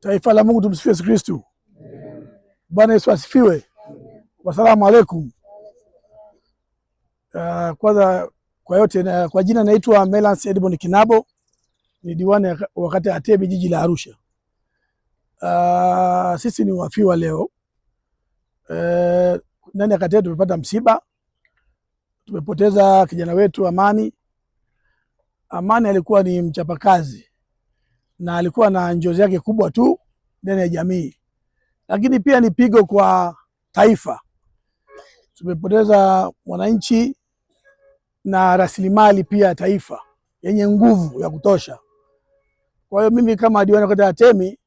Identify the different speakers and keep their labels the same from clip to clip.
Speaker 1: Taifa la Mungu, tumsifiwe Yesu Kristo. Bwana Yesu asifiwe. Wasalamu alaikum. Kwanza kwa yote kwa jina naitwa Melance Edmond Kinabo, ni diwani wakati Atebe jiji la Arusha. Sisi ni wafiwa leo. Ndani ya kata yetu tumepata msiba. Tumepoteza kijana wetu Amani. Amani alikuwa ni mchapakazi na alikuwa na njozi yake kubwa tu ndani ya jamii, lakini pia ni pigo kwa taifa. Tumepoteza mwananchi na rasilimali pia taifa yenye nguvu ya kutosha. Kwa hiyo mimi kama diwani wa kata ya Atemi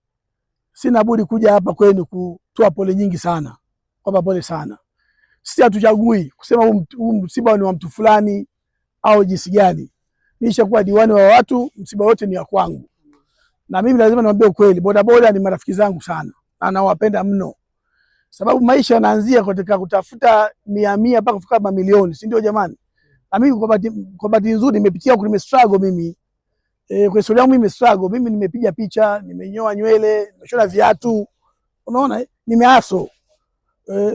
Speaker 1: sina budi kuja hapa kwenu kutoa pole nyingi sana. Kwamba pole sana. Sisi hatuchagui kusema huu msiba ni wa mtu fulani au jinsi gani. Nishakuwa diwani wa watu, msiba wote ni wa kwangu. Na mimi lazima niwaambie ukweli, bodaboda ni marafiki zangu sana na nawapenda mno. Sababu maisha yanaanzia katika kutafuta 100 mpaka kufika mamilioni, si ndio jamani? Na mimi kwa bahati nzuri nimepitia huko, nimestruggle mimi. Kwa historia yangu mimi struggle, mimi nimepiga picha, nimenyoa nywele, nimeshona viatu. Unaona, nimeaso.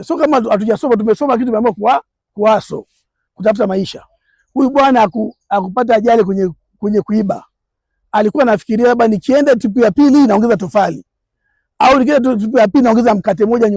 Speaker 1: Sio kama hatujasoma, tumesoma kitu tumeamua kuaso, kutafuta maisha. Huyu bwana akupata ajali kwenye kuiba. Alikuwa anafikiria labda nikienda tripu ya pili naongeza tofali, au nikienda tripu ya pili naongeza mkate moja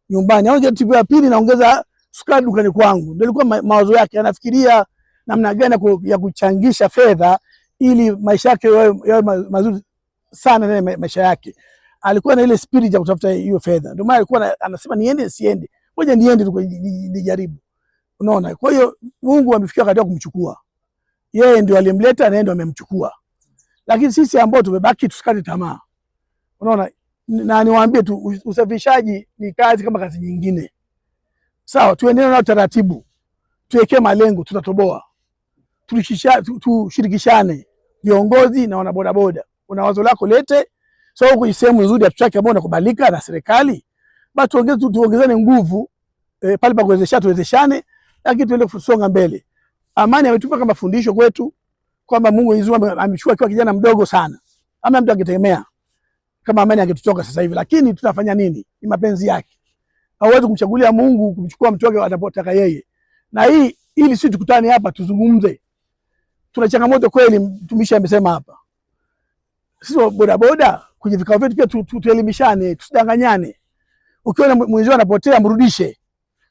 Speaker 1: nyumbani, au nikienda tripu ya pili naongeza sukari dukani kwangu. Ndio ilikuwa mawazo yake. Anafikiria namna gani ya kuchangisha fedha ili maisha yake yawe mazuri sana na maisha yake. Alikuwa na ile spirit ya kutafuta hiyo fedha. Ndio maana alikuwa anasema niende siende. Ngoja niende nijaribu. Unaona? Kwa hiyo Mungu amefikia wakati wa kumchukua. Yeye ndio alimleta na yeye ndio amemchukua. Lakini sisi ambao tumebaki tusikate tamaa. Unaona? Na niwaambie tu, usafishaji ni kazi kama kazi nyingine. Sawa, tuendelee na taratibu. Tuwekee malengo, tutatoboa. Tushirikishane viongozi na wanabodaboda. Una wazo lako lete. So huko sehemu nzuri ya tutaki ambao inakubalika na serikali. Basi tuongezane nguvu pale pa kuwezesha, tuwezeshane, lakini tuende kusonga mbele. Amani ametupa kama fundisho kwetu kwamba Mungu Yesu amechukua kwa kijana mdogo sana. Ama mtu angetegemea kama Amani angetutoka sasa hivi, lakini tutafanya nini? Ni mapenzi yake. Hauwezi kumchagulia Mungu kumchukua mtu wake atapotaka yeye. Na ili sisi tukutane hapa tuzungumze. Tuna changamoto kweli, mtumishi amesema hapa. Sisi bodaboda kwenye vikao vyetu pia tuelimishane, tusidanganyane. Ukiona mwenzio anapotea mrudishe.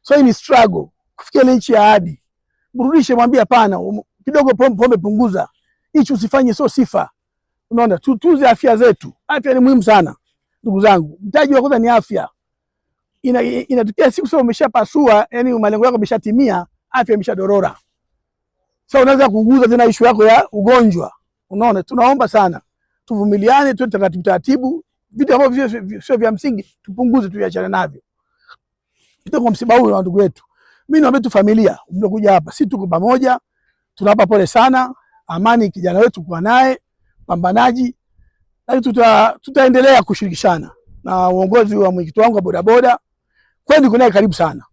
Speaker 1: So hii ni struggle kufikia ile nchi ya ahadi. Mrudishe, mwambie hapana, kidogo pombe punguza. Hichi usifanye, sio sifa. Unaona, tutunze afya zetu. Afya ni muhimu sana. Ndugu zangu, mtaji wa kwanza ni afya. Inatokea siku sasa umeshapasua, yani malengo yako yameshatimia, afya imeshadorora. Sasa unaweza kuguza tena issue yako ya ugonjwa. Unaona, tunaomba sana tuvumiliane, tuwe taratibu, vitu ambavyo sio vya msingi tupunguze, tuiachane navyo. Kwa msiba huu wa ndugu wetu, mimi naomba tu familia mnakuja hapa, sisi tuko pamoja, tunawapa pole sana. Amani kijana wetu kwa naye pambanaji, lakini tutaendelea kushirikishana na uongozi wa mwenyekiti wangu wa bodaboda. Kwani kuna karibu sana,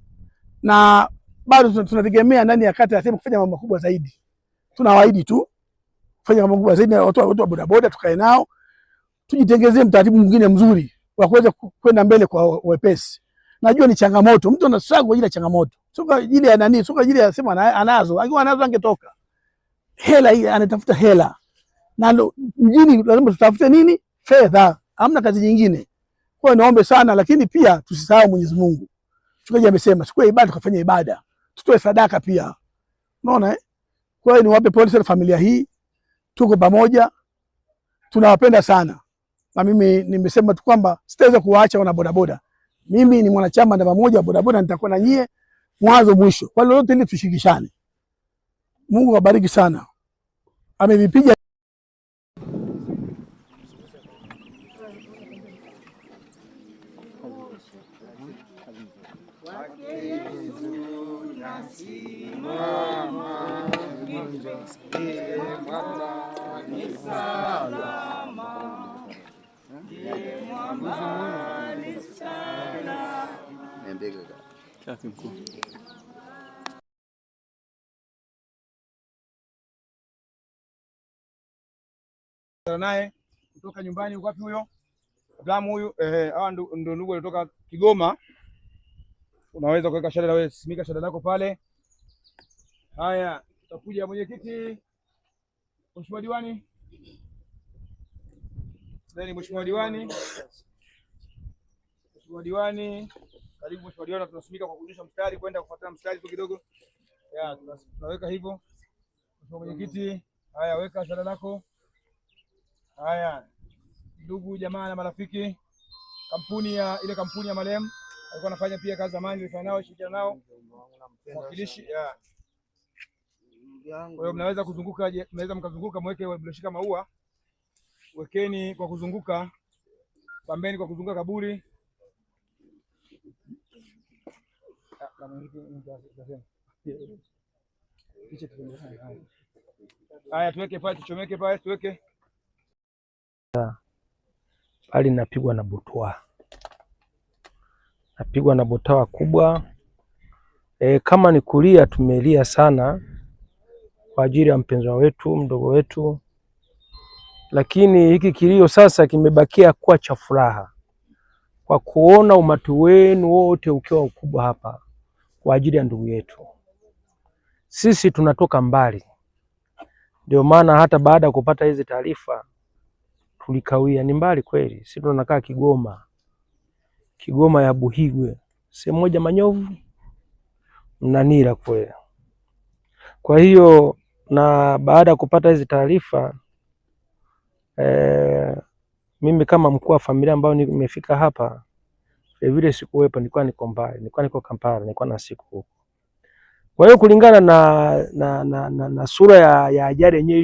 Speaker 1: na bado tunategemea ndani ya kata ya Atemi kufanya mambo makubwa zaidi. Tunawaahidi tu kufanya mambo makubwa zaidi, na watu wa bodaboda tukae nao, tujitengezee mtaratibu mwingine mzuri wa kuweza kwenda mbele kwa wepesi. Najua ni changamoto, mtu ana struggle kwa ajili ya changamoto, sio kwa ajili ya nani, sio kwa ajili ya sema anazo. Angekuwa anazo angetoka. Hela hii anatafuta hela, na mjini lazima tutafute nini? Fedha. Hamna kazi nyingine. Kwa hiyo naombe sana, lakini pia tusisahau Mwenyezi Mungu. Mchungaji amesema siku ya ibada tukafanya ibada, tutoe sadaka pia. Unaona Kwa hiyo niwape pole sana familia hii, tuko pamoja, tunawapenda sana. Na mimi nimesema tu kwamba sitaweza kuwaacha wana bodaboda. Mimi ni mwanachama namba 1 wa bodaboda, nitakuwa na nyie mwanzo mwisho. Kwa lolote ili tushirikishane. Mungu awabariki sana. Amevipiga naye kutoka nyumbani. Wapi huyo?
Speaker 2: Mtaalamu huyu hawa ndio ndugu kutoka Kigoma. Unaweza kuweka shada, wewe simika shada lako pale. Haya, tutakuja mwenyekiti. Mheshimiwa diwani. Nani mheshimiwa diwani? Mheshimiwa diwani, karibu mheshimiwa diwani, tunasimika kwa kurudisha mstari kwenda kufuata mstari tu kidogo. Ya, tunaweka hivyo. Mheshimiwa mwenyekiti, haya weka shada lako. Haya. Ndugu jamaa na marafiki, kampuni ya Malem alikuwa anafanya pia kazi zamani, nilifanya nao, shirikiana nao mwakilishi. Kwa hiyo mnaweza kuzunguka, mnaweza mkazunguka, mweke mlioshika maua, wekeni kwa kuzunguka, pambeni kwa kuzunguka kaburi. Haya, tuweke pale, tuchomeke pale, tuweke
Speaker 3: bali napigwa na butwaa kubwa. Kama ni kulia, tumelia sana kwa ajili ya mpendwa wetu, mdogo wetu, lakini hiki kilio sasa kimebakia kuwa cha furaha kwa kuona umati wenu wote ukiwa ukubwa hapa kwa ajili ya ndugu yetu. Sisi tunatoka mbali, ndio maana hata baada ya kupata hizi taarifa tulikawia. Ni mbali kweli, sisi tunakaa Kigoma ya Buhigwe, sehemu moja Manyovu Mnanira kweli. Kwa hiyo na baada ya kupata hizi taarifa mimi kama mkuu wa familia ambao nimefika hapa, vile sikuwepo, nilikuwa niko mbali, nilikuwa niko Kampala, nilikuwa na siku huko. Kwa hiyo kulingana na sura ya ajali yenyewe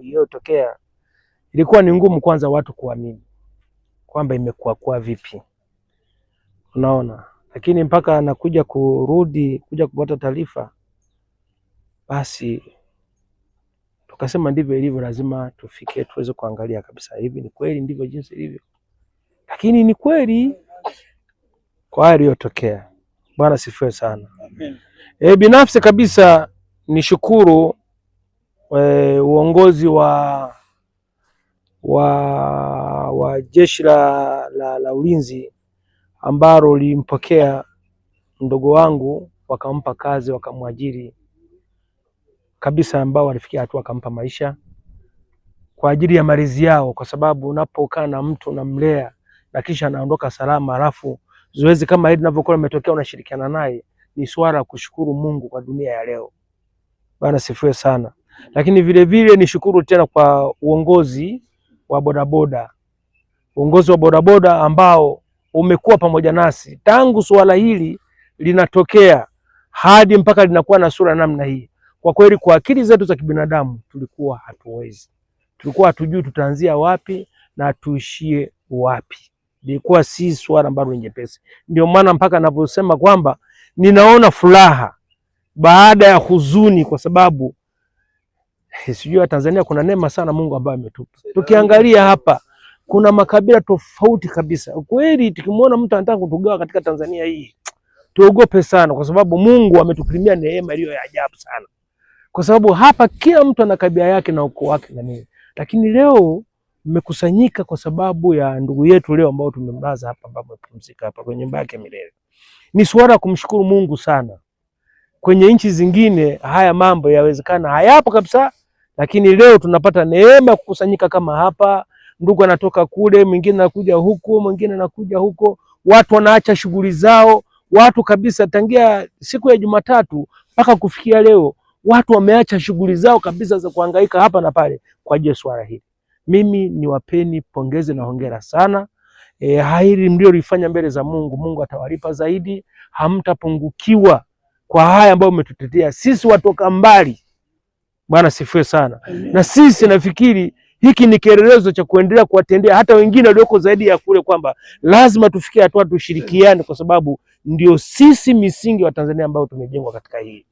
Speaker 3: iliyotokea, ilikuwa ni ngumu kwanza watu kuamini kwamba imekuwa vipi, unaona. Lakini mpaka anakuja kuja kupata taarifa, basi tukasema ndivyo ilivyo, lazima tufike tuweze kuangalia kabisa hivi ni kweli ndivyo jinsi ilivyo. Lakini ni kweli kwa hali iliyotokea. Bwana sifiwe sana. Amen. Binafsi kabisa nishukuru uongozi wa jeshi la ulinzi ambalo limpokea mdogo wangu, wakampa kazi, wakamwajiri kabisa, ambao walifikia hatua akampa maisha kwa ajili ya malezi yao, kwa sababu unapokaa na mtu unamlea na kisha anaondoka salama, alafu zoezi kama hili linavyokuwa limetokea unashirikiana naye, ni swala kushukuru Mungu kwa dunia ya leo. Bwana sifiwe sana. Lakini vile vile nishukuru tena kwa uongozi wa bodaboda, ambao umekuwa pamoja nasi tangu swala hili linatokea hadi mpaka linakuwa na sura namna hii. Kwa kweli kwa akili zetu za kibinadamu tulikuwa hatuwezi, tulikuwa hatujui tutaanzia wapi na tuishie wapi. Ilikuwa si swala ambalo ni nyepesi. Ndio maana mpaka ninaposema kwamba ninaona furaha baada ya huzuni, kwa sababu sijui Tanzania kuna neema sana Mungu ambaye ametupa. Tukiangalia hapa kuna makabila tofauti kabisa. Kweli tukimwona mtu anataka kutugawa katika Tanzania hii, tuogope sana, kwa sababu Mungu ametukirimia neema iliyo ya ajabu sana. Kwa sababu hapa kila mtu ana kabila yake na ukoo wake na nini. Lakini leo mmekusanyika kwa sababu ya ndugu yetu leo ambao tumemlaza hapa, ambapo amepumzika hapa kwenye nyumba yake milele. Ni swala kumshukuru Mungu sana. Kwenye nchi zingine haya mambo yawezekana hayapo kabisa, lakini leo tunapata neema kukusanyika kama hapa. Ndugu anatoka kule, mwingine anakuja huko, mwingine anakuja huko. Watu wanaacha shughuli zao, watu kabisa tangia siku ya Jumatatu mpaka kufikia leo, watu wameacha shughuli zao kabisa za kuhangaika hapa na pale kwa ajili ya swala hili. Mimi niwapeni pongezi na hongera sana. Hili mliolifanya mbele za Mungu, Mungu atawalipa zaidi, hamtapungukiwa kwa haya ambayo umetutetea sisi watoka mbali. Bwana sifiwe sana. Amen. Na sisi nafikiri hiki ni kielelezo cha kuendelea kuwatendea hata wengine walioko zaidi ya kule, kwamba lazima tufikie hatua tushirikiane, kwa sababu ndio sisi misingi wa Tanzania ambao tumejengwa katika hii.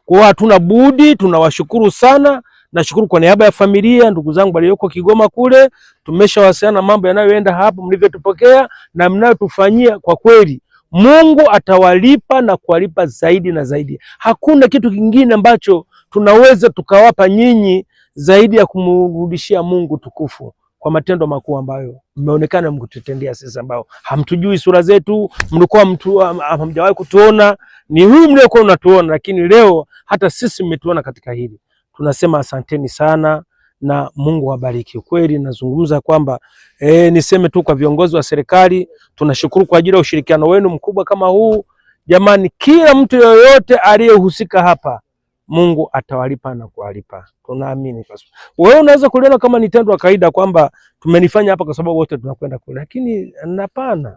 Speaker 3: Kwa hiyo hatuna budi, tunawashukuru sana. Nashukuru kwa niaba ya familia, ndugu zangu walioko Kigoma kule, tumeshawasiliana mambo yanayoenda hapo, mlivyotupokea na mnayotufanyia. Kwa kweli Mungu atawalipa na kuwalipa zaidi na zaidi. Hakuna kitu kingine ambacho tunaweza tukawapa nyinyi zaidi ya kumrudishia Mungu tukufu. kwa matendo makuu ambayo mmeonekana mkututendea sisi ambao hamtujui sura zetu, mlikuwa hamjawahi kutuona, ni huyu mliokuwa unatuona, lakini leo hata sisi mmetuona katika hili. Tunasema asanteni sana na Mungu awabariki. Kweli nazungumza kwamba niseme tu kwa viongozi wa serikali, tunashukuru kwa ajili ya ushirikiano wenu mkubwa kama huu. Jamani, kila mtu yoyote aliyehusika hapa, Mungu atawalipa na kuwalipa. Tunaamini. Wewe unaweza kuliona kama ni tendo la kawaida kwamba tumenifanya hapa kwa sababu wote tunakwenda kule, lakini hapana.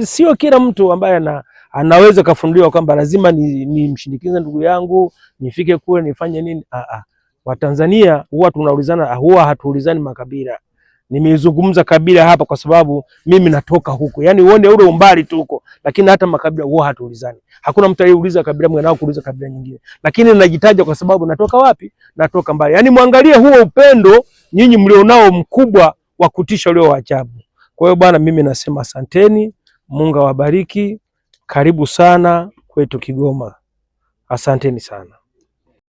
Speaker 3: Sio kila mtu ambaye anaweza kafundiwa kwamba lazima ni mshindikize ndugu yangu, nifike kule nifanye nini. Watanzania huwa tunaulizana, huwa hatuulizani makabila. Nimezungumza kabila hapa kwa sababu mimi natoka huko. Yaani uone ule umbali tu huko, lakini hata makabila huwa hatuulizani. Hakuna mtu aliyeuliza kabila mwenao kuuliza kabila nyingine. Lakini najitaja kwa sababu natoka wapi? Natoka mbali. Yaani muangalie huo upendo nyinyi mlionao mkubwa wa kutisha ule wa ajabu. Kwa hiyo bwana, mimi nasema asanteni, Mungu awabariki. Karibu sana kwetu Kigoma. Asanteni sana.